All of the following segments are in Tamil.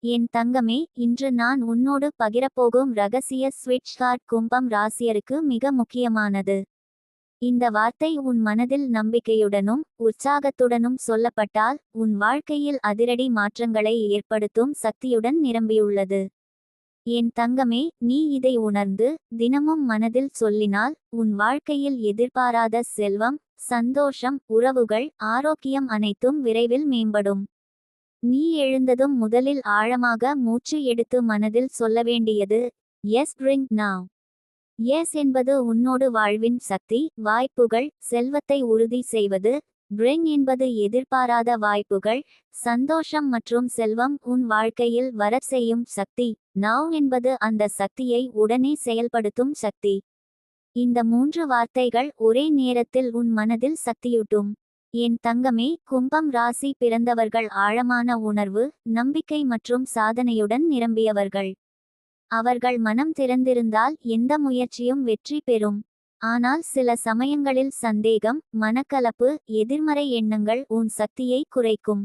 என் தங்கமே, இன்று நான் உன்னோடு பகிரப்போகும் ரகசிய ஸ்விட்ச் கார்ட் கும்பம் ராசியருக்கு மிக முக்கியமானது. இந்த வார்த்தை உன் மனதில் நம்பிக்கையுடனும் உற்சாகத்துடனும் சொல்லப்பட்டால் உன் வாழ்க்கையில் அதிரடி மாற்றங்களை ஏற்படுத்தும் சக்தியுடன் நிரம்பியுள்ளது. என் தங்கமே, நீ இதை உணர்ந்து தினமும் மனதில் சொல்லினால் உன் வாழ்க்கையில் எதிர்பாராத செல்வம், சந்தோஷம், உறவுகள், ஆரோக்கியம் அனைத்தும் விரைவில் மேம்படும். நீ எழுந்ததும் முதலில் ஆழமாக மூச்சு எடுத்து மனதில் சொல்ல வேண்டியது எஸ் பிரிங் நாவ். எஸ் என்பது உன்னோடு வாழ்வின் சக்தி, வாய்ப்புகள், செல்வத்தை உறுதி செய்வது. பிரிங் என்பது எதிர்பாராத வாய்ப்புகள், சந்தோஷம் மற்றும் செல்வம் உன் வாழ்க்கையில் வரச் செய்யும் சக்தி. நாவ் என்பது அந்த சக்தியை உடனே செயல்படுத்தும் சக்தி. இந்த மூன்று வார்த்தைகள் ஒரே நேரத்தில் உன் மனதில் சக்தியூட்டும். என் தங்கமே, கும்பம் ராசி பிறந்தவர்கள் ஆழமான உணர்வு, நம்பிக்கை மற்றும் சாதனையுடன் நிரம்பியவர்கள். அவர்கள் மனம் திறந்திருந்தால் எந்த முயற்சியும் வெற்றி பெறும். ஆனால் சில சமயங்களில் சந்தேகம், மனக்கலப்பு, எதிர்மறை எண்ணங்கள் உன் சக்தியை குறைக்கும்.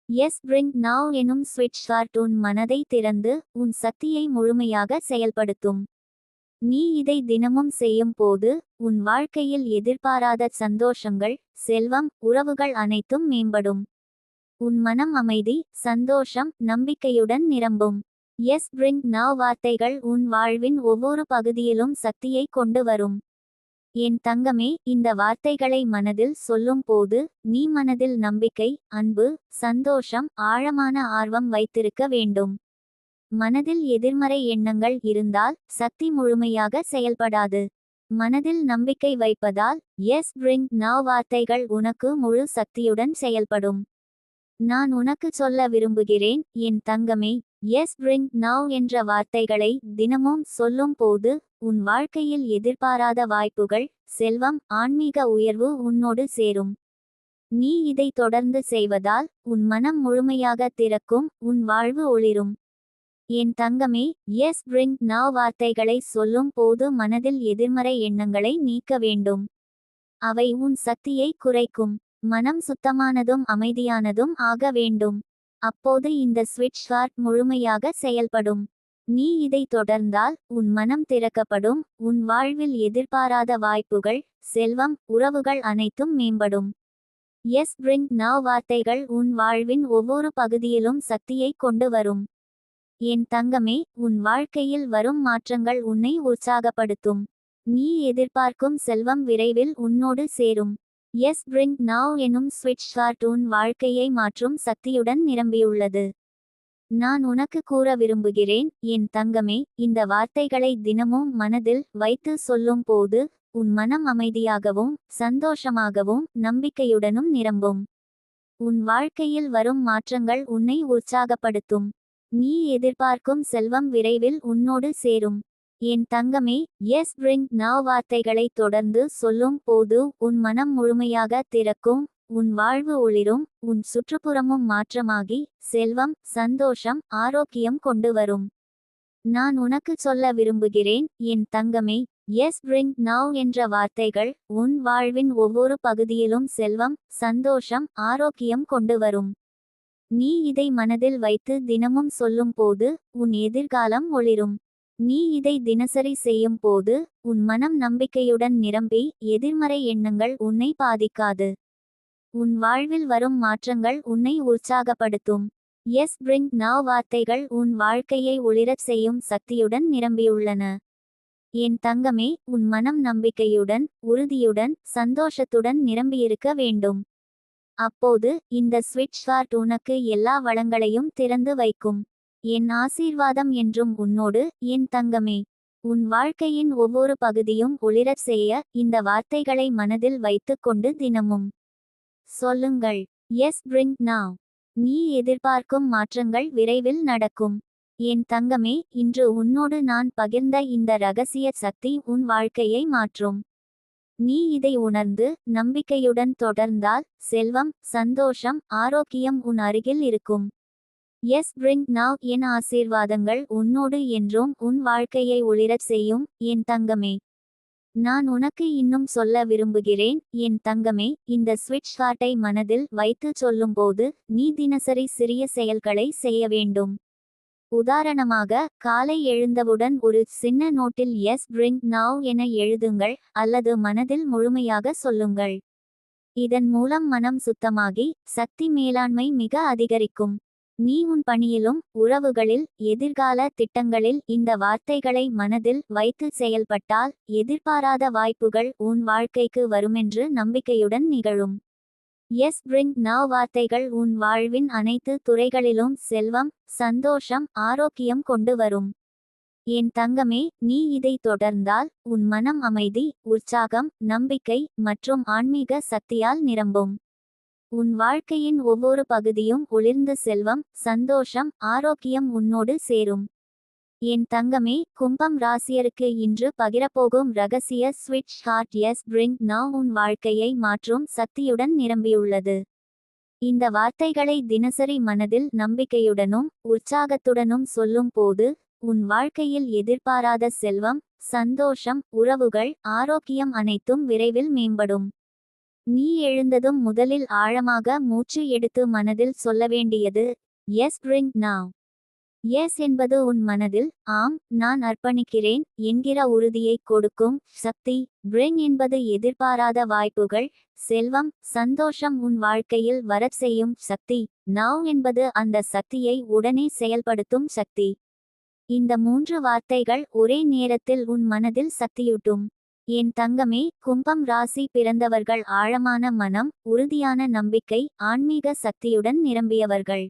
எஸ் பிரிங் நாவ் எனும் ஸ்விட்ச் கார்ட் உன் மனதை திறந்து உன் சக்தியை முழுமையாக செயல்படுத்தும். நீ இதை தினமும் செய்யும் போது உன் வாழ்க்கையில் எதிர்பாராத சந்தோஷங்கள், செல்வம், உறவுகள் அனைத்தும் மேம்படும். உன் மனம் அமைதி, சந்தோஷம், நம்பிக்கையுடன் நிரம்பும். எஸ் பிரிங் நாவ் வார்த்தைகள் உன் வாழ்வின் ஒவ்வொரு பகுதியிலும் சக்தியை கொண்டு வரும். என் தங்கமே, இந்த வார்த்தைகளை மனதில் சொல்லும் போது நீ மனதில் நம்பிக்கை, அன்பு, சந்தோஷம், ஆழமான ஆர்வம் வைத்திருக்க வேண்டும். மனதில் எதிர்மறை எண்ணங்கள் இருந்தால் சக்தி முழுமையாக செயல்படாது. மனதில் நம்பிக்கை வைப்பதால் எஸ் பிரிங் நாவ் வார்த்தைகள் உனக்கு முழு சக்தியுடன் செயல்படும். நான் உனக்கு சொல்ல விரும்புகிறேன், என் தங்கமே, எஸ் பிரிங் நாவ் என்ற வார்த்தைகளை தினமும் சொல்லும் போது உன் வாழ்க்கையில் எதிர்பாராத வாய்ப்புகள், செல்வம், ஆன்மீக உயர்வு உன்னோடு சேரும். நீ இதை தொடர்ந்து செய்வதால் உன் மனம் முழுமையாக திறக்கும், உன் வாழ்வு ஒளிரும். என் தங்கமே, எஸ் பிரிங் நாவ் வார்த்தைகளை சொல்லும் போது மனதில் எதிர்மறை எண்ணங்களை நீக்க வேண்டும். அவை உன் சக்தியை குறைக்கும். மனம் சுத்தமானதும் அமைதியானதும் ஆக வேண்டும். அப்போது இந்த ஸ்விட்ச் கார்ட் முழுமையாக செயல்படும். நீ இதை தொடர்ந்தால் உன் மனம் திறக்கப்படும், உன் வாழ்வில் எதிர்பாராத வாய்ப்புகள், செல்வம், உறவுகள் அனைத்தும் மேம்படும். எஸ் பிரிங் நாவ் வார்த்தைகள் உன் வாழ்வின் ஒவ்வொரு பகுதியிலும் சக்தியை கொண்டு வரும். என் தங்கமே, உன் வாழ்க்கையில் வரும் மாற்றங்கள் உன்னை உற்சாகப்படுத்தும். நீ எதிர்பார்க்கும் செல்வம் விரைவில் உன்னோடு சேரும். எஸ் பிரிங் நாவ் எனும் ஸ்விட்ச் கார்ட் உன் வாழ்க்கையை மாற்றும் சக்தியுடன் நிரம்பியுள்ளது. நான் உனக்கு கூற விரும்புகிறேன், என் தங்கமே, இந்த வார்த்தைகளை தினமும் மனதில் வைத்து சொல்லும் போது உன் மனம் அமைதியாகவும், சந்தோஷமாகவும், நம்பிக்கையுடனும் நிரம்பும். உன் வாழ்க்கையில் வரும் மாற்றங்கள் உன்னை உற்சாகப்படுத்தும். நீ எதிர்பார்க்கும் செல்வம் விரைவில் உன்னோடு சேரும். என் தங்கமே, எஸ் பிரிங் நாவ் வார்த்தைகளை தொடர்ந்து சொல்லும் போது உன் மனம் முழுமையாக திறக்கும், உன் வாழ்வு ஒளிரும், உன் சுற்றுப்புறமும் மாற்றமாகி செல்வம், சந்தோஷம், ஆரோக்கியம் கொண்டு வரும். நான் உனக்கு சொல்ல விரும்புகிறேன், என் தங்கமே, எஸ் பிரிங் நாவ் என்ற வார்த்தைகள் உன் வாழ்வின் ஒவ்வொரு பகுதியிலும் செல்வம், சந்தோஷம், ஆரோக்கியம் கொண்டு வரும். நீ இதை மனதில் வைத்து தினமும் சொல்லும் போது உன் எதிர்காலம் ஒளிரும். நீ இதை தினசரி செய்யும் போது உன் மனம் நம்பிக்கையுடன் நிரம்பி எதிர்மறை எண்ணங்கள் உன்னை பாதிக்காது. உன் வாழ்வில் வரும் மாற்றங்கள் உன்னை உற்சாகப்படுத்தும். எஸ் பிரிங் நாவ் வார்த்தைகள் உன் வாழ்க்கையை ஒளிரச் செய்யும் சக்தியுடன் நிரம்பியுள்ளன. என் தங்கமே, உன் மனம் நம்பிக்கையுடன், உறுதியுடன், சந்தோஷத்துடன் நிரம்பியிருக்க வேண்டும். அப்போது இந்த ஸ்விட்ச் கார்ட் உனக்கு எல்லா வளங்களையும் திறந்து வைக்கும். என் ஆசீர்வாதம் என்றும் உன்னோடு, என் தங்கமே. உன் வாழ்க்கையின் ஒவ்வொரு பகுதியும் ஒளிரச் செய்ய இந்த வார்த்தைகளை மனதில் வைத்துக் கொண்டு தினமும் சொல்லுங்கள். எஸ் பிரிங் நாவ். நீ எதிர்பார்க்கும் மாற்றங்கள் விரைவில் நடக்கும். என் தங்கமே, இன்று உன்னோடு நான் பகிர்ந்த இந்த ரகசிய சக்தி உன் வாழ்க்கையை மாற்றும். நீ இதை உணர்ந்து நம்பிக்கையுடன் தொடர்ந்தால் செல்வம், சந்தோஷம், ஆரோக்கியம் உன் அருகில் இருக்கும். எஸ் பிரிங் நாவ் என் ஆசீர்வாதங்கள் உன்னோடு என்றும் உன் வாழ்க்கையை ஒளிரச் செய்யும், என் தங்கமே. நான் உனக்கு இன்னும் சொல்ல விரும்புகிறேன், என் தங்கமே, இந்த ஸ்விட்ச் கார்ட்டை மனதில் வைத்து சொல்லும்போது நீ தினசரி சிறிய செயல்களை செய்ய வேண்டும். உதாரணமாக, காலை எழுந்தவுடன் ஒரு சின்ன நோட்டில் எஸ் பிரிங் நவ் என எழுதுங்கள் அல்லது மனதில் முழுமையாக சொல்லுங்கள். இதன் மூலம் மனம் சுத்தமாகி சக்தி மேலாண்மை மிக அதிகரிக்கும். நீ உன் பணியிலும் உறவுகளில் எதிர்கால திட்டங்களில் இந்த வார்த்தைகளை மனதில் வைத்து செயல்பட்டால் எதிர்பாராத வாய்ப்புகள் உன் வாழ்க்கைக்கு வருமென்று நம்பிக்கையுடன் நிகழும். எஸ் பிரிங் நவ் வார்த்தைகள் உன் வாழ்வின் அனைத்து துறைகளிலும் செல்வம், சந்தோஷம், ஆரோக்கியம் கொண்டு வரும். என் தங்கமே, நீ இதை தொடர்ந்தால் உன் மனம் அமைதி, உற்சாகம், நம்பிக்கை மற்றும் ஆன்மீக சக்தியால் நிரம்பும். உன் வாழ்க்கையின் ஒவ்வொரு பகுதியும் ஒளிர்ந்த செல்வம், சந்தோஷம், ஆரோக்கியம் உன்னோடு சேரும். என் தங்கமே, கும்பம் ராசியருக்கு இன்று பகிரப்போகும் ரகசிய ஸ்விட்ச் ஹார்ட் எஸ் பிரிங் நவ் உன் வாழ்க்கையை மாற்றும் சக்தியுடன் நிரம்பியுள்ளது. இந்த வார்த்தைகளை தினசரி மனதில் நம்பிக்கையுடனும் உற்சாகத்துடனும் சொல்லும் போது உன் வாழ்க்கையில் எதிர்பாராத செல்வம், சந்தோஷம், உறவுகள், ஆரோக்கியம் அனைத்தும் விரைவில் மேம்படும். நீ எழுந்ததும் முதலில் ஆழமாக மூச்சு எடுத்து மனதில் சொல்ல வேண்டியது எஸ் பிரிங் நவ். எஸ் என்பது உன் மனதில் ஆம் நான் அர்ப்பணிக்கிறேன் என்கிற உறுதியை கொடுக்கும் சக்தி. பிரிங் என்பது எதிர்பாராத வாய்ப்புகள், செல்வம், சந்தோஷம் உன் வாழ்க்கையில் வரச் செய்யும் சக்தி. நவ் என்பது அந்த சக்தியை உடனே செயல்படுத்தும் சக்தி. இந்த 3 வார்த்தைகள் ஒரே நேரத்தில் உன் மனதில் சக்தியூட்டும். என் தங்கமே, கும்பம் ராசி பிறந்தவர்கள் ஆழமான மனம், உறுதியான நம்பிக்கை, ஆன்மீக சக்தியுடன் நிரம்பியவர்கள்.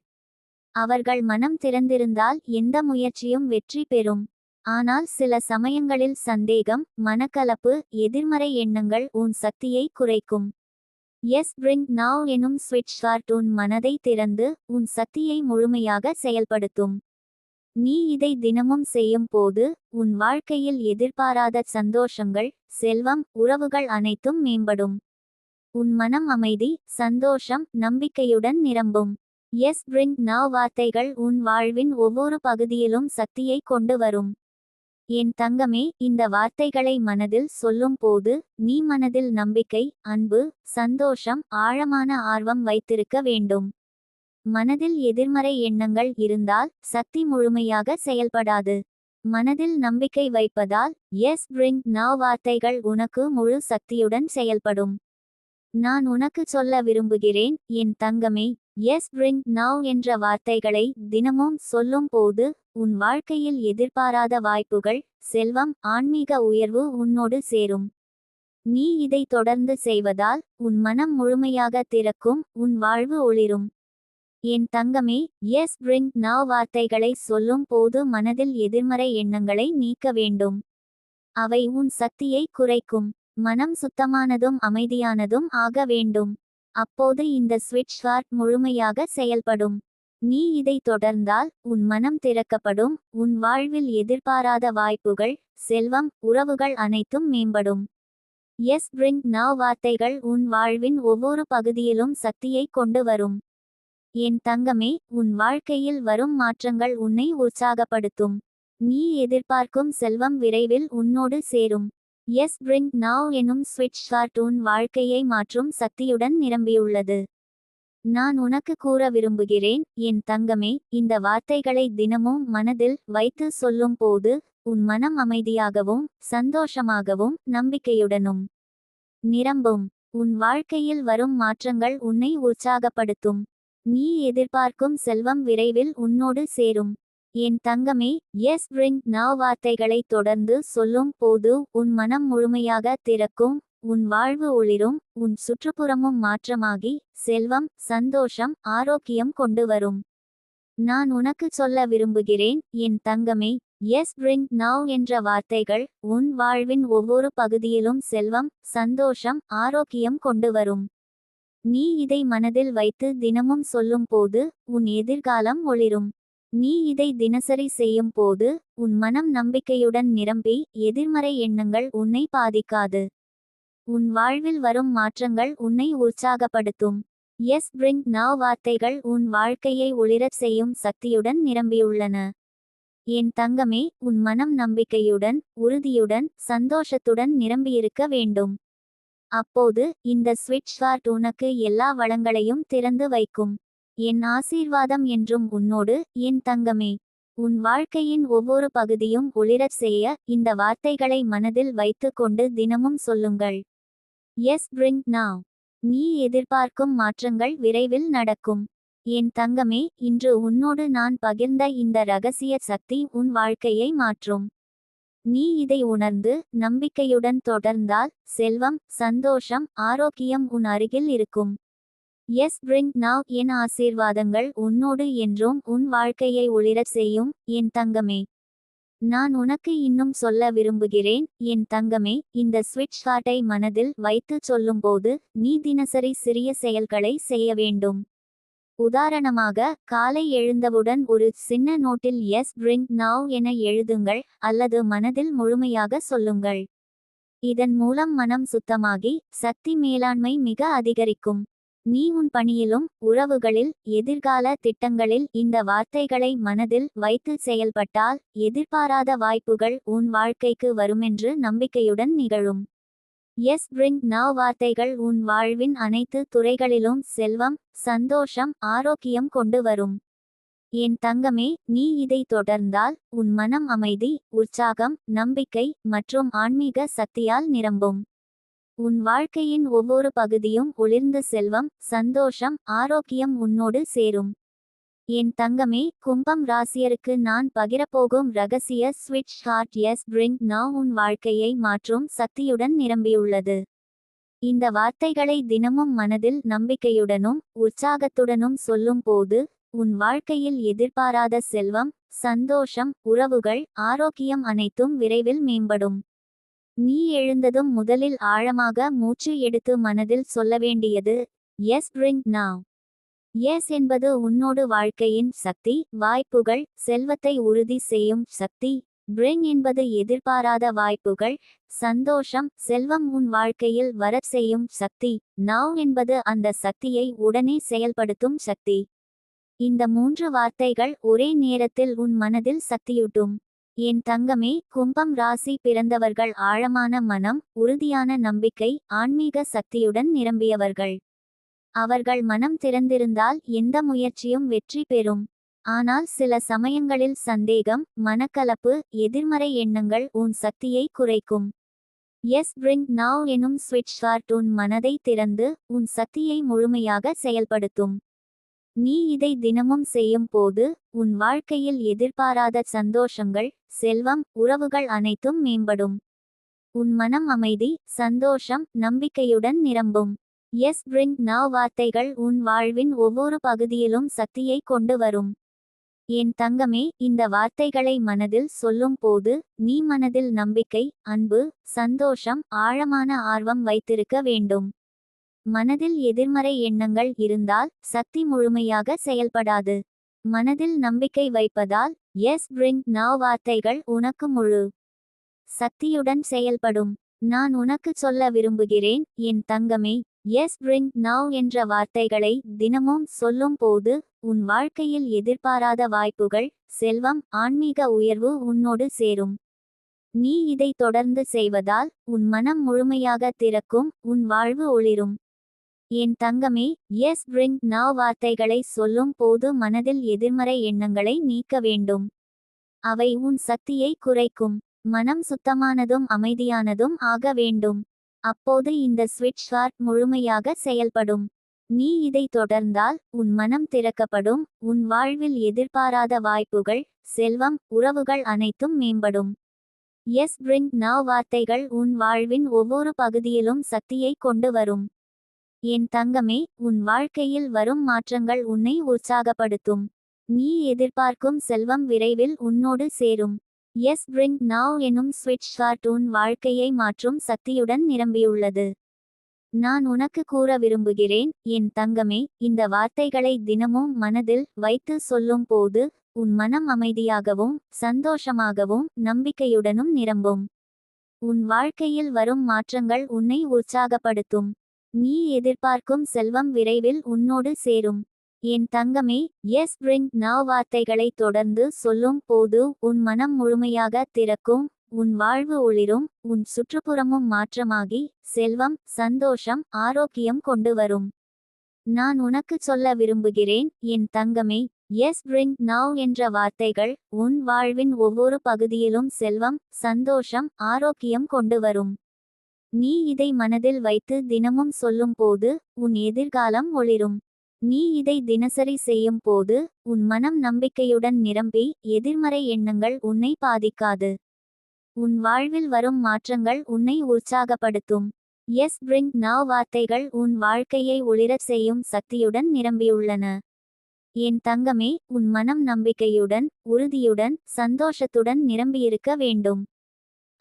அவர்கள் மனம் திறந்திருந்தால் எந்த முயற்சியும் வெற்றி பெறும். ஆனால் சில சமயங்களில் சந்தேகம், மனக்கலப்பு, எதிர்மறை எண்ணங்கள் உன் சக்தியை குறைக்கும். எஸ் பிரிங் நவ் எனும் ஸ்விட்ச் ஹார்ட் உன் மனதை திறந்து உன் சக்தியை முழுமையாக செயல்படுத்தும். நீ இதை தினமும் செய்யும் போது உன் வாழ்க்கையில் எதிர்பாராத சந்தோஷங்கள், செல்வம், உறவுகள் அனைத்தும் மேம்படும். உன் மனம் அமைதி, சந்தோஷம், நம்பிக்கையுடன் நிரம்பும். எஸ் பிரிங் நவ் வார்த்தைகள் உன் வாழ்வின் ஒவ்வொரு பகுதியிலும் சக்தியை கொண்டு வரும். என் தங்கமே, இந்த வார்த்தைகளை மனதில் சொல்லும் போது நீ மனதில் நம்பிக்கை, அன்பு, சந்தோஷம், ஆழமான ஆர்வம் வைத்திருக்க வேண்டும். மனதில் எதிர்மறை எண்ணங்கள் இருந்தால் சக்தி முழுமையாக செயல்படாது. மனதில் நம்பிக்கை வைப்பதால் எஸ் பிரிங் நவ் வார்த்தைகள் உனக்கு முழு சக்தியுடன் செயல்படும். நான் உனக்கு சொல்ல விரும்புகிறேன் என் தங்கமே, எஸ் பிரிங் நவ் என்ற வார்த்தைகளை தினமும் சொல்லும் போது உன் வாழ்க்கையில் எதிர்பாராத வாய்ப்புகள், செல்வம், ஆன்மீக உயர்வு உன்னோடு சேரும். நீ இதை தொடர்ந்து செய்வதால் உன் மனம் முழுமையாக திறக்கும், உன் வாழ்வு ஒளிரும். என் தங்கமே, எஸ் பிரிங் நவ் வார்த்தைகளை சொல்லும் போது மனதில் எதிர்மறை எண்ணங்களை நீக்க வேண்டும். அவை உன் சக்தியை குறைக்கும். மனம் சுத்தமானதும் அமைதியானதும் ஆக வேண்டும். அப்போது இந்த ஸ்விட்ச் ஹார்ட் முழுமையாக செயல்படும். நீ இதை தொடர்ந்தால் உன் மனம் திறக்கப்படும், உன் வாழ்வில் எதிர்பாராத வாய்ப்புகள், செல்வம், உறவுகள் அனைத்தும் மேம்படும். எஸ் பிரிங் நவ் வார்த்தைகள் உன் வாழ்வின் ஒவ்வொரு பகுதியிலும் சக்தியை கொண்டு வரும். என் தங்கமே, உன் வாழ்க்கையில் வரும் மாற்றங்கள் உன்னை உற்சாகப்படுத்தும். நீ எதிர்பார்க்கும் செல்வம் விரைவில் உன்னோடு சேரும். எஸ் பிரிங் நவ் எனும் ஸ்விட்ச் ஹார்ட் உன் வாழ்க்கையை மாற்றும் சக்தியுடன் நிரம்பியுள்ளது. நான் உனக்கு கூற விரும்புகிறேன் என் தங்கமே, இந்த வார்த்தைகளை தினமும் மனதில் வைத்து சொல்லும் போது உன் மனம் அமைதியாகவும், சந்தோஷமாகவும், நம்பிக்கையுடனும் நிரம்பும். உன் வாழ்க்கையில் வரும் மாற்றங்கள் உன்னை உற்சாகப்படுத்தும். நீ எதிர்பார்க்கும் செல்வம் விரைவில் உன்னோடு சேரும். என் தங்கமே, எஸ் பிரிங் நவ் வார்த்தைகளை தொடர்ந்து சொல்லும் போது உன் மனம் முழுமையாக திறக்கும், உன் வாழ்வு ஒளிரும், உன் சுற்றுப்புறமும் மாற்றமாகி செல்வம், சந்தோஷம், ஆரோக்கியம் கொண்டு வரும். நான் உனக்கு சொல்ல விரும்புகிறேன் என் தங்கமே, எஸ் பிரிங் நவ் என்ற வார்த்தைகள் உன் வாழ்வின் ஒவ்வொரு பகுதியிலும் செல்வம், சந்தோஷம், ஆரோக்கியம் கொண்டு வரும். நீ இதை மனதில் வைத்து தினமும் சொல்லும் போது உன் எதிர்காலம் ஒளிரும். நீ இதை தினசரி செய்யும் போது உன் மனம் நம்பிக்கையுடன் நிரம்பி எதிர்மறை எண்ணங்கள் உன்னை பாதிக்காது. உன் வாழ்வில் வரும் மாற்றங்கள் உன்னை உற்சாகப்படுத்தும். எஸ் பிரிங் நவ் வார்த்தைகள் உன் வாழ்க்கையை ஒளிரச் செய்யும் சக்தியுடன் நிரம்பியுள்ளன. என் தங்கமே, உன் மனம் நம்பிக்கையுடன், உறுதியுடன், சந்தோஷத்துடன் நிரம்பியிருக்க வேண்டும். அப்போது இந்த ஸ்விட்ச் ஹார்ட் உனக்கு எல்லா வளங்களையும் திறந்து வைக்கும். என் ஆசீர்வாதம் என்றும் உன்னோடு என் தங்கமே. உன் வாழ்க்கையின் ஒவ்வொரு பகுதியும் ஒளிரச் செய்ய இந்த வார்த்தைகளை மனதில் வைத்துக் கொண்டு தினமும் சொல்லுங்கள். Yes bring now. நீ எதிர்பார்க்கும் மாற்றங்கள் விரைவில் நடக்கும். என் தங்கமே, இன்று உன்னோடு நான் பகிர்ந்த இந்த ரகசிய சக்தி உன் வாழ்க்கையை மாற்றும். நீ இதை உணர்ந்து நம்பிக்கையுடன் தொடர்ந்தால் செல்வம், சந்தோஷம், ஆரோக்கியம் உன் அருகில் இருக்கும். S bring now. என் ஆசீர்வாதங்கள் உன்னோடு என்றும் உன் வாழ்க்கையை ஒளிரச் செய்யும் என் தங்கமே. நான் உனக்கு இன்னும் சொல்ல விரும்புகிறேன் என் தங்கமே, இந்த ஸ்விட்ச் ஹார்ட்டை மனதில் வைத்து சொல்லும்போது நீ தினசரி சிறிய செயல்களை செய்ய வேண்டும். உதாரணமாக, காலை எழுந்தவுடன் ஒரு சின்ன நோட்டில் எஸ் பிரிங் நவ் என எழுதுங்கள் அல்லது மனதில் முழுமையாக சொல்லுங்கள். இதன் மூலம் மனம் சுத்தமாகி சக்தி மேலாண்மை மிக அதிகரிக்கும். நீ உன் பணியிலும் உறவுகளில் எதிர்கால திட்டங்களில் இந்த வார்த்தைகளை மனதில் வைத்து செயல்பட்டால் எதிர்பாராத வாய்ப்புகள் உன் வாழ்க்கைக்கு வருமென்று நம்பிக்கையுடன் நிகழும். எஸ் பிரிங் நவ் வார்த்தைகள் உன் வாழ்வின் அனைத்து துறைகளிலும் செல்வம், சந்தோஷம், ஆரோக்கியம் கொண்டு வரும். என் தங்கமே, நீ இதை தொடர்ந்தால் உன் மனம் அமைதி, உற்சாகம், நம்பிக்கை மற்றும் ஆன்மீக சக்தியால் நிரம்பும். உன் வாழ்க்கையின் ஒவ்வொரு பகுதியும் ஒளிர்ந்து செல்வம், சந்தோஷம், ஆரோக்கியம் உன்னோடு சேரும். என் தங்கமே, கும்பம் ராசியருக்கு நான் பகிரப்போகும் ரகசிய ஸ்விட்ச் ஹார்ட் எஸ் பிரிங் நவ் உன் வாழ்க்கையை மாற்றும் சக்தியுடன் நிரம்பியுள்ளது. இந்த வார்த்தைகளை தினமும் மனதில் நம்பிக்கையுடனும் உற்சாகத்துடனும் சொல்லும் போது உன் வாழ்க்கையில் எதிர்பாராத செல்வம், சந்தோஷம், உறவுகள், ஆரோக்கியம் அனைத்தும் விரைவில் மேம்படும். நீ எழுந்ததும் முதலில் ஆழமாக மூச்சு எடுத்து மனதில் சொல்ல வேண்டியது எஸ் பிரிங் நவ். எஸ் என்பது உன்னோடு வாழ்க்கையின் சக்தி, வாய்ப்புகள், செல்வத்தை உறுதி செய்யும் சக்தி. பிரிங் என்பது எதிர்பாராத வாய்ப்புகள், சந்தோஷம், செல்வம் உன் வாழ்க்கையில் வரச் செய்யும் சக்தி. நவ் என்பது அந்த சக்தியை உடனே செயல்படுத்தும் சக்தி. இந்த 3 வார்த்தைகள் ஒரே நேரத்தில் உன் மனதில் சக்தியூட்டும். என் தங்கமே, கும்பம் ராசி பிறந்தவர்கள் ஆழமான மனம், உறுதியான நம்பிக்கை, ஆன்மீக சக்தியுடன் நிரம்பியவர்கள். அவர்கள் மனம் திறந்திருந்தால் எந்த முயற்சியும் வெற்றி பெறும். ஆனால் சில சமயங்களில் சந்தேகம், மனக்கலப்பு, எதிர்மறை எண்ணங்கள் உன் சக்தியை குறைக்கும். எஸ் பிரிங் நவ் எனும் ஸ்விட்ச் ஹார்ட் உன் மனதை திறந்து உன் சக்தியை முழுமையாக செயல்படுத்தும். நீ இதை தினமும் செய்யும் போது உன் வாழ்க்கையில் எதிர்பாராத சந்தோஷங்கள், செல்வம், உறவுகள் அனைத்தும் மேம்படும். உன் மனம் அமைதி, சந்தோஷம், நம்பிக்கையுடன் நிரம்பும். எஸ் பிரிங் நவ் வார்த்தைகள் உன் வாழ்வின் ஒவ்வொரு பகுதியிலும் சக்தியை கொண்டு வரும். என் தங்கமே, இந்த வார்த்தைகளை மனதில் சொல்லும் போது நீ மனதில் நம்பிக்கை, அன்பு, சந்தோஷம், ஆழமான ஆர்வம் வைத்திருக்க வேண்டும். மனதில் எதிர்மறை எண்ணங்கள் இருந்தால் சக்தி முழுமையாக செயல்படாது. மனதில் நம்பிக்கை வைப்பதால் எஸ் பிரிங் நவ் வார்த்தைகள் உனக்கு முழு சக்தியுடன் செயல்படும். நான் உனக்கு சொல்ல விரும்புகிறேன் என் தங்கமே, எஸ் பிரிங் நவ் என்ற வார்த்தைகளை தினமும் சொல்லும் போது உன் வாழ்க்கையில் எதிர்பாராத வாய்ப்புகள், செல்வம், ஆன்மீக உயர்வு உன்னோடு சேரும். நீ இதை தொடர்ந்து செய்வதால் உன் மனம் முழுமையாக திறக்கும், உன் வாழ்வு ஒளிரும். என் தங்கமே, எஸ் பிரிங் நவ் வார்த்தைகளை சொல்லும் போது மனதில் எதிர்மறை எண்ணங்களை நீக்க வேண்டும். அவை உன் சக்தியை குறைக்கும். மனம் சுத்தமானதும் அமைதியானதும் ஆக வேண்டும். அப்போது இந்த ஸ்விட்ச் ஹார்ட் முழுமையாக செயல்படும். நீ இதை தொடர்ந்தால் உன் மனம் திறக்கப்படும், உன் வாழ்வில் எதிர்பாராத வாய்ப்புகள், செல்வம், உறவுகள் அனைத்தும் மேம்படும். எஸ் பிரிங் நவ் வார்த்தைகள் உன் வாழ்வின் ஒவ்வொரு பகுதியிலும் சக்தியை கொண்டு வரும். என் தங்கமே, உன் வாழ்க்கையில் வரும் மாற்றங்கள் உன்னை உற்சாகப்படுத்தும். நீ எதிர்பார்க்கும் செல்வம் விரைவில் உன்னோடு சேரும். எஸ் பிரிங் நவ் எனும் ஸ்விட்ச் ஹார்ட் உன் வாழ்க்கையை மாற்றும் சக்தியுடன் நிரம்பியுள்ளது. நான் உனக்கு கூற விரும்புகிறேன் என் தங்கமே, இந்த வார்த்தைகளை தினமும் மனதில் வைத்து சொல்லும் போது உன் மனம் அமைதியாகவும், சந்தோஷமாகவும், நம்பிக்கையுடனும் நிரம்பும். உன் வாழ்க்கையில் வரும் மாற்றங்கள் உன்னை உற்சாகப்படுத்தும். நீ எதிர்பார்க்கும் செல்வம் விரைவில் உன்னோடு சேரும். என் தங்கமே, எஸ் பிரிங் நவ் வார்த்தைகளை தொடர்ந்து சொல்லும் போது உன் மனம் முழுமையாக திறக்கும், உன் வாழ்வு ஒளிரும், உன் சுற்றுப்புறமும் மாற்றமாகி செல்வம், சந்தோஷம், ஆரோக்கியம் கொண்டு வரும். நான் உனக்கு சொல்ல விரும்புகிறேன் என் தங்கமே, எஸ் பிரிங் நவ் என்ற வார்த்தைகள் உன் வாழ்வின் ஒவ்வொரு பகுதியிலும் செல்வம், சந்தோஷம், ஆரோக்கியம் கொண்டு வரும். நீ இதை மனதில் வைத்து தினமும் சொல்லும் போது உன் எதிர்காலம் ஒளிரும். நீ இதை தினசரி செய்யும் போது உன் மனம் நம்பிக்கையுடன் நிரம்பி எதிர்மறை எண்ணங்கள் உன்னை பாதிக்காது. உன் வாழ்வில் வரும் மாற்றங்கள் உன்னை உற்சாகப்படுத்தும். எஸ் பிரிங் நவ் வார்த்தைகள் உன் வாழ்க்கையை ஒளிரச் செய்யும் சக்தியுடன் நிரம்பியுள்ளன. என் தங்கமே, உன் மனம் நம்பிக்கையுடன், உறுதியுடன், சந்தோஷத்துடன் நிரம்பியிருக்க வேண்டும்.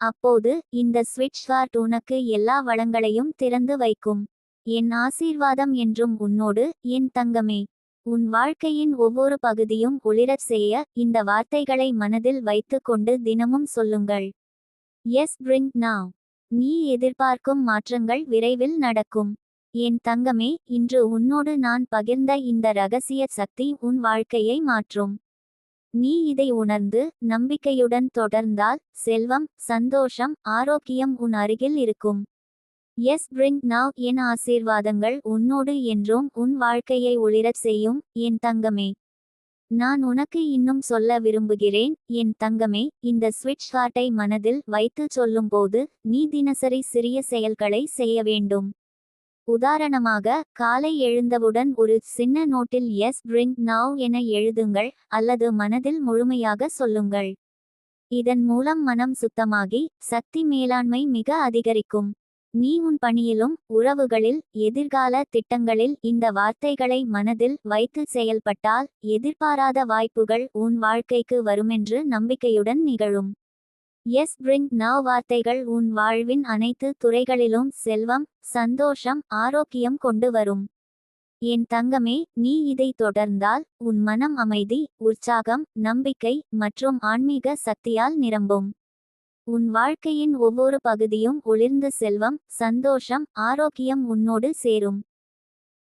அப்போது இந்த ஸ்விட்ச் கார்ட் உனக்கு எல்லா வளங்களையும் திறந்து வைக்கும். என் ஆசீர்வாதம் என்றும் உன்னோடு, என் தங்கமே. உன் வாழ்க்கையின் ஒவ்வொரு பகுதியும் ஒளிரச் செய்ய இந்த வார்த்தைகளை மனதில் வைத்து கொண்டு தினமும் சொல்லுங்கள். Yes bring now. நீ எதிர்பார்க்கும் மாற்றங்கள் விரைவில் நடக்கும். என் தங்கமே, இன்று உன்னோடு நான் பகிர்ந்த இந்த ரகசிய சக்தி உன் வாழ்க்கையை மாற்றும். நீ இதை உணர்ந்து நம்பிக்கையுடன் தொடர்ந்தால் செல்வம், சந்தோஷம், ஆரோக்கியம் உன் அருகில் இருக்கும். S bring now. என் ஆசீர்வாதங்கள் உன்னோடு என்றும் உன் வாழ்க்கையை ஒளிரச் செய்யும், என் தங்கமே. நான் உனக்கு இன்னும் சொல்ல விரும்புகிறேன், என் தங்கமே. இந்த ஸ்விட்ச் கார்ட்டை மனதில் வைத்து சொல்லும்போது நீ தினசரி சிறிய செயல்களை செய்ய வேண்டும். உதாரணமாக, காலை எழுந்தவுடன் ஒரு சின்ன நோட்டில் எஸ் பிரிங் நவ் என எழுதுங்கள் அல்லது மனதில் முழுமையாக சொல்லுங்கள். இதன் மூலம் மனம் சுத்தமாகி சக்தி மேலாண்மை மிக அதிகரிக்கும். நீ உன் பணியிலும் உறவுகளில் எதிர்கால திட்டங்களில் இந்த வார்த்தைகளை மனதில் வைத்து செயல்பட்டால் எதிர்பாராத வாய்ப்புகள் உன் வாழ்க்கைக்கு வருமென்று நம்பிக்கையுடன் நிகழும். எஸ் பிரிங் நவ் வார்த்தைகள் உன் வாழ்வின் அனைத்து துறைகளிலும் செல்வம், சந்தோஷம், ஆரோக்கியம் கொண்டு வரும். என் தங்கமே, நீ இதை தொடர்ந்தால் உன் மனம் அமைதி, உற்சாகம், நம்பிக்கை மற்றும் ஆன்மீக சக்தியால் நிரம்பும். உன் வாழ்க்கையின் ஒவ்வொரு பகுதியும் ஒளிர்ந்து செல்வம், சந்தோஷம், ஆரோக்கியம் உன்னோடு சேரும்.